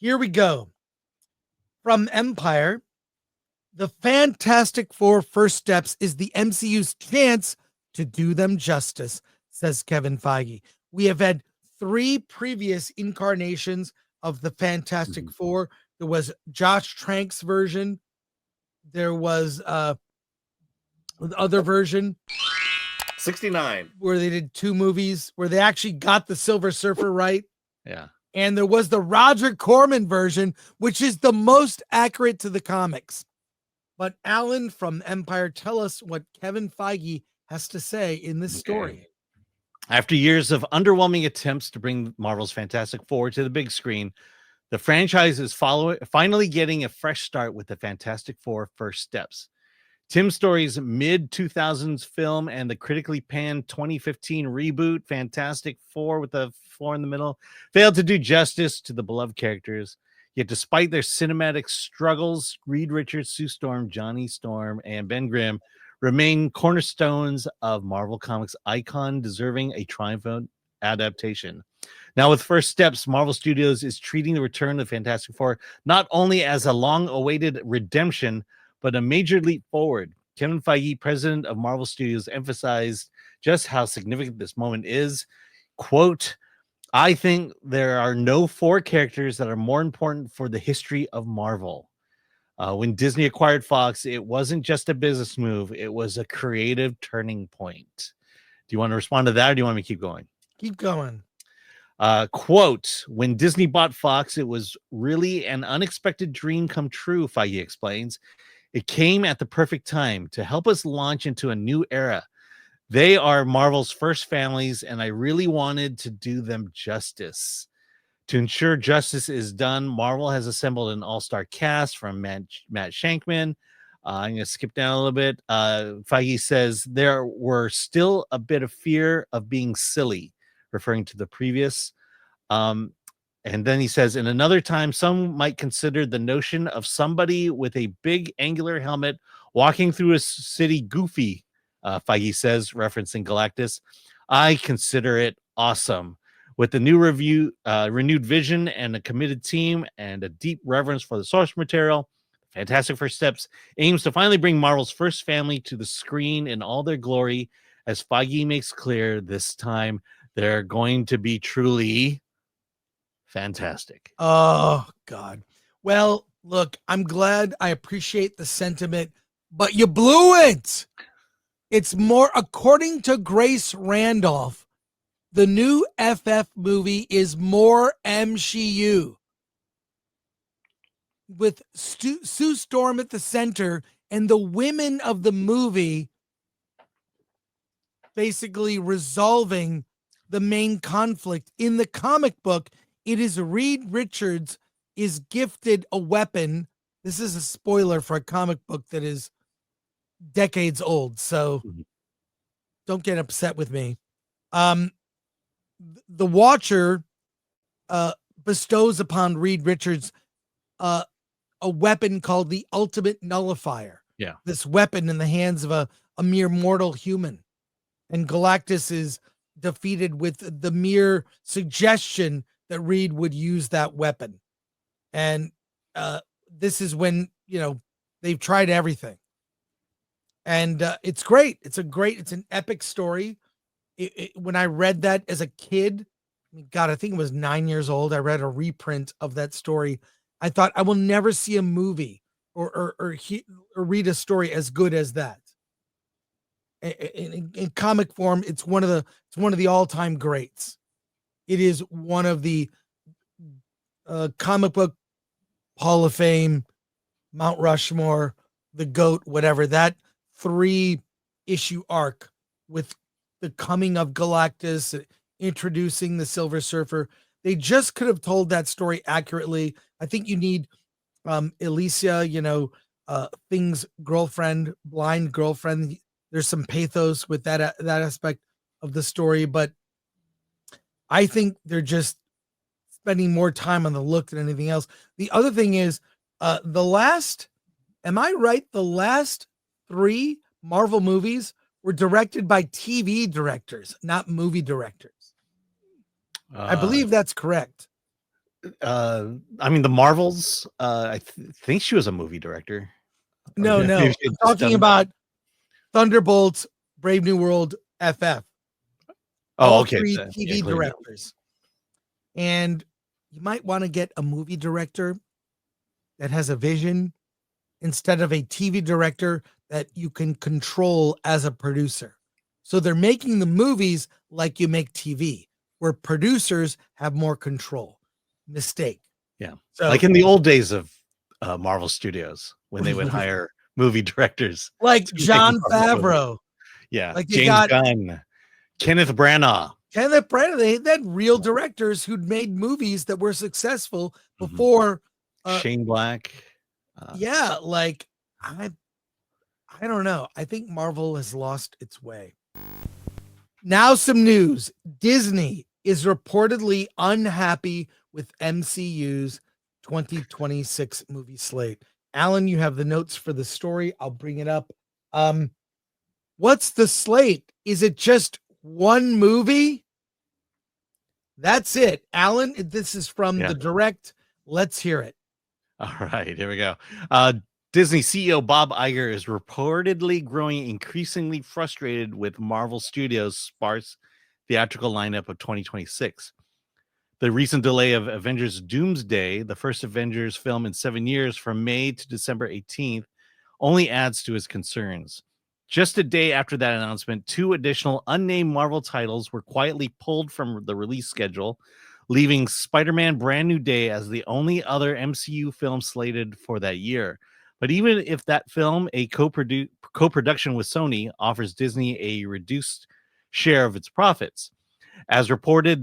Here we go. From Empire, the Fantastic Four First Steps is the MCU's chance to do them justice, says Kevin Feige. We have had 3 previous incarnations of the Fantastic Four. There was Josh Trank's version. There was the other version 69 where they did 2 movies where they actually got the Silver Surfer right. Yeah. And there was the Roger Corman version, which is the most accurate to the comics. But Alan from Empire, tell us what Kevin Feige has to say in this story. After years of underwhelming attempts to bring Marvel's Fantastic Four to the big screen, the franchise is finally getting a fresh start with the Fantastic Four First Steps. Tim Story's mid-2000s film and the critically panned 2015 reboot, Fantastic Four with a 4 in the middle, failed to do justice to the beloved characters. Yet despite their cinematic struggles, Reed Richards, Sue Storm, Johnny Storm, and Ben Grimm remain cornerstones of Marvel Comics icon, deserving a triumphant adaptation. Now, with First Steps, Marvel Studios is treating the return of Fantastic Four not only as a long-awaited redemption, but a major leap forward. Kevin Feige, president of Marvel Studios, emphasized just how significant this moment is. Quote, I think there are no 4 characters that are more important for the history of Marvel. When Disney acquired Fox, it wasn't just a business move. It was a creative turning point. Do you want to respond to that, or do you want me to keep going? Keep going. Quote, when Disney bought Fox, it was really an unexpected dream come true, Feige explains. It came at the perfect time to help us launch into a new era. They are Marvel's first families, and I really wanted to do them justice. To ensure justice is done, Marvel has assembled an all-star cast from Matt Shankman. I'm going to skip down a little bit. Feige says there were still a bit of fear of being silly, referring to the previous. And then he says, in another time, some might consider the notion of somebody with a big angular helmet walking through a city goofy, Feige says, referencing Galactus. I consider it awesome. With the new renewed vision and a committed team and a deep reverence for the source material, Fantastic First Steps aims to finally bring Marvel's first family to the screen in all their glory. As Feige makes clear, this time they're going to be truly fantastic. Oh, God. Well, look, I'm glad. I appreciate the sentiment, but you blew it. It's more, according to Grace Randolph, the new FF movie is more MCU. With Sue Storm at the center and the women of the movie basically resolving the main conflict. In the comic book, it is Reed Richards is gifted a weapon. This is a spoiler for a comic book that is decades old, so don't get upset with me. The Watcher bestows upon Reed Richards a weapon called the Ultimate Nullifier. Yeah. This weapon in the hands of a mere mortal human. And Galactus is defeated with the mere suggestion that Reed would use that weapon. And this is when, they've tried everything. And it's great. It's an epic story. When I read that as a kid, God, I think it was 9 years old. I read a reprint of that story. I thought I will never see a movie or read a story as good as that. In comic form, it's one of the all-time greats. It is one of the comic book Hall of Fame, Mount Rushmore, the GOAT, whatever. That 3-issue arc with the coming of Galactus, introducing the Silver Surfer. They just could have told that story accurately. I think you need Alicia, Thing's girlfriend, blind girlfriend. There's some pathos with that aspect of the story, but I think they're just spending more time on the look than anything else. The other thing is the last 3 Marvel movies were directed by TV directors, not movie directors. I believe that's correct. I mean, the Marvels. Think she was a movie director. Or No, maybe no. she I'm had just talking done- about Thunderbolts, Brave New World, FF. Oh, All okay. three Yeah, TV clearly. directors. And you might want to get a movie director that has a vision instead of a TV director that you can control as a producer. So they're making the movies like you make TV, where producers have more control. Mistake. Yeah. So Like in the old days of Marvel Studios when they would hire movie directors. like to take John Marvel movies. Favreau, Yeah. like they James got Gunn, Kenneth Branagh. Kenneth Branagh, they had real directors who'd made movies that were successful Mhm. before. Shane Black. Yeah, like I don't know. I think Marvel has lost its way. Now some news. Disney is reportedly unhappy with MCU's 2026 movie slate. Alan, you have the notes for the story. I'll bring it up. What's the slate? Is it just one movie? That's it. Alan, this is from Yeah. the direct. Let's hear it. All right, here we go. Disney CEO Bob Iger is reportedly growing increasingly frustrated with Marvel Studios' sparse theatrical lineup of 2026. The recent delay of Avengers Doomsday, the first Avengers film in 7 years from May to December 18th, only adds to his concerns. Just a day after that announcement, 2 additional unnamed Marvel titles were quietly pulled from the release schedule, leaving Spider-Man Brand New Day as the only other MCU film slated for that year. But even if that film, a co-production with Sony, offers Disney a reduced share of its profits. As reported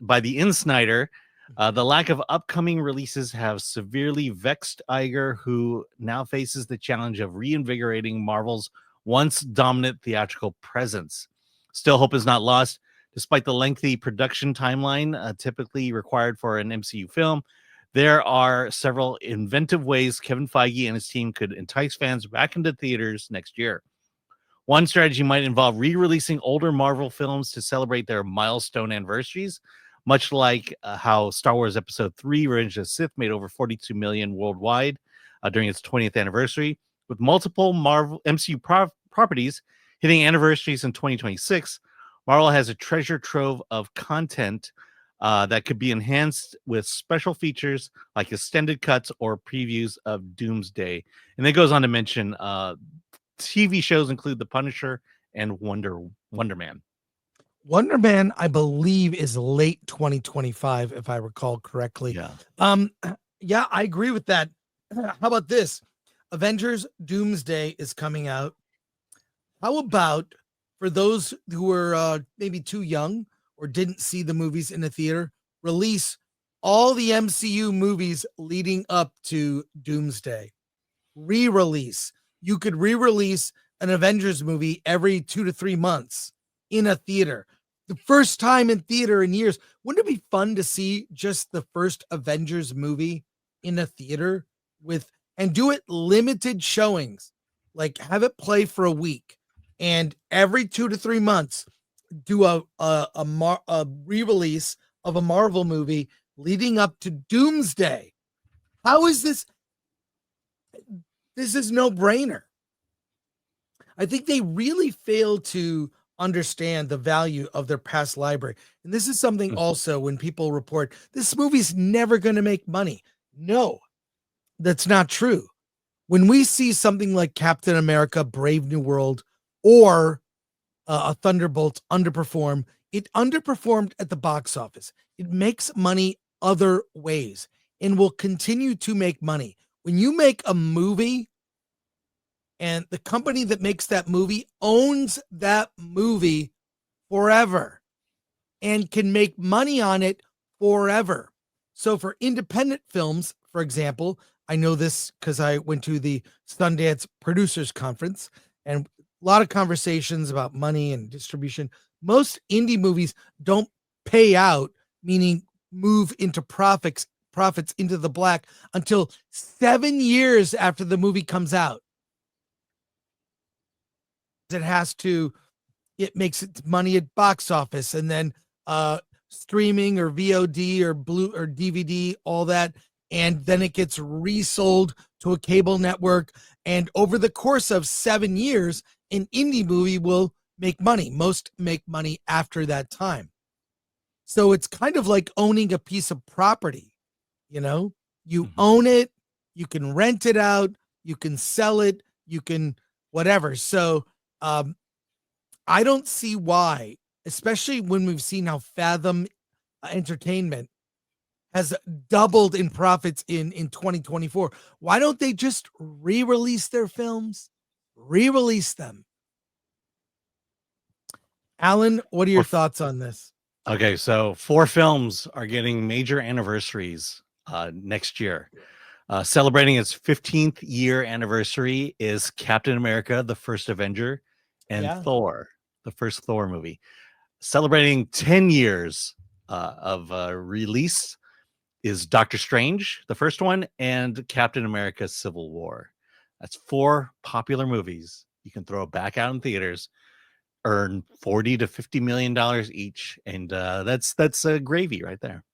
by the Insider, the lack of upcoming releases have severely vexed Iger, who now faces the challenge of reinvigorating Marvel's once dominant theatrical presence. Still, hope is not lost. Despite the lengthy production timeline typically required for an MCU film, there are several inventive ways Kevin Feige and his team could entice fans back into theaters next year. One strategy might involve re-releasing older Marvel films to celebrate their milestone anniversaries, much like how Star Wars Episode 3 Revenge of the Sith made over 42 million worldwide during its 20th anniversary. With multiple Marvel MCU properties hitting anniversaries in 2026, Marvel has a treasure trove of content that could be enhanced with special features like extended cuts or previews of Doomsday. And it goes on to mention TV shows include The Punisher and Wonder Man. Wonder Man, I believe, is late 2025, if I recall correctly. Yeah. Yeah, I agree with that. How about this? Avengers Doomsday is coming out. How about for those who are maybe too young or didn't see the movies in the theater, release all the MCU movies leading up to Doomsday. Re-release. You could re-release an Avengers movie every 2 to 3 months in a theater. The first time in theater in years. Wouldn't it be fun to see just the first Avengers movie in a theater and do it limited showings? Like have it play for a week and every 2 to 3 months do a re-release of a Marvel movie leading up to Doomsday. How is this? This is no brainer. I think they really fail to understand the value of their past library. And this is something also when people report this movie's never going to make money. No, that's not true. When we see something like Captain America, Brave New World, or a Thunderbolts underperform, it underperformed at the box office. It makes money other ways and will continue to make money. When you make a movie and the company that makes that movie owns that movie forever and can make money on it forever. So for independent films, for example, I know this because I went to the Sundance Producers Conference and a lot of conversations about money and distribution. Most indie movies don't pay out, meaning move into profits into the black until 7 years after the movie comes out. It makes its money at box office and then streaming or VOD or blue or DVD, all that, and then it gets resold to a cable network. And over the course of 7 years, an indie movie will make money. Most make money after that time. So it's kind of like owning a piece of property. You own it, you can rent it out, you can sell it, you can whatever. So I don't see why, especially when we've seen how Fathom Entertainment has doubled in profits in 2024. Why don't they just re-release their films? Re-release them. Alan, what are your thoughts on this? Okay, so 4 films are getting major anniversaries next year. Celebrating its 15th year anniversary is Captain America, the First Avenger, and Thor, the first Thor movie. Celebrating 10 years of release is Doctor Strange, the first one, and Captain America Civil War. That's 4 popular movies. You can throw back out in theaters, earn $40 to $50 million each, and that's gravy right there.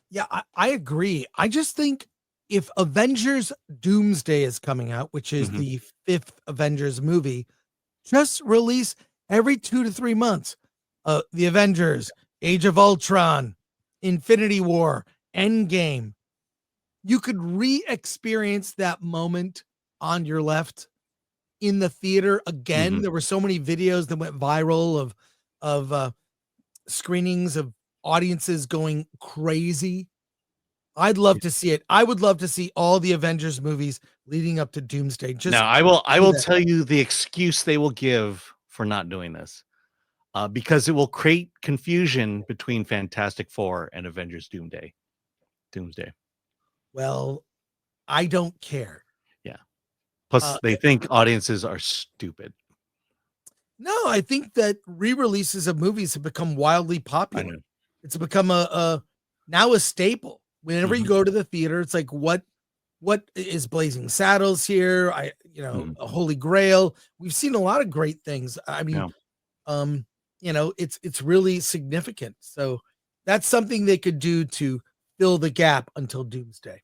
Yeah, I agree. I just think if Avengers Doomsday is coming out, which is the 5th Avengers movie, just release every 2 to 3 months. The Avengers, Age of Ultron, Infinity War, Endgame. You could re-experience that moment on your left in the theater again. There were so many videos that went viral of screenings of audiences going crazy. I'd love to see it. I would love to see all the Avengers movies leading up to Doomsday. Now, I will tell you the excuse they will give for not doing this, because it will create confusion between Fantastic Four and Avengers Doomsday. Well, I don't care. Yeah. Plus, they think audiences are stupid. No, I think that re-releases of movies have become wildly popular. It's become now a staple. Whenever you go to the theater, it's like, what is Blazing Saddles here? A Holy Grail. We've seen a lot of great things. I mean, it's really significant. So that's something they could do to fill the gap until Doomsday.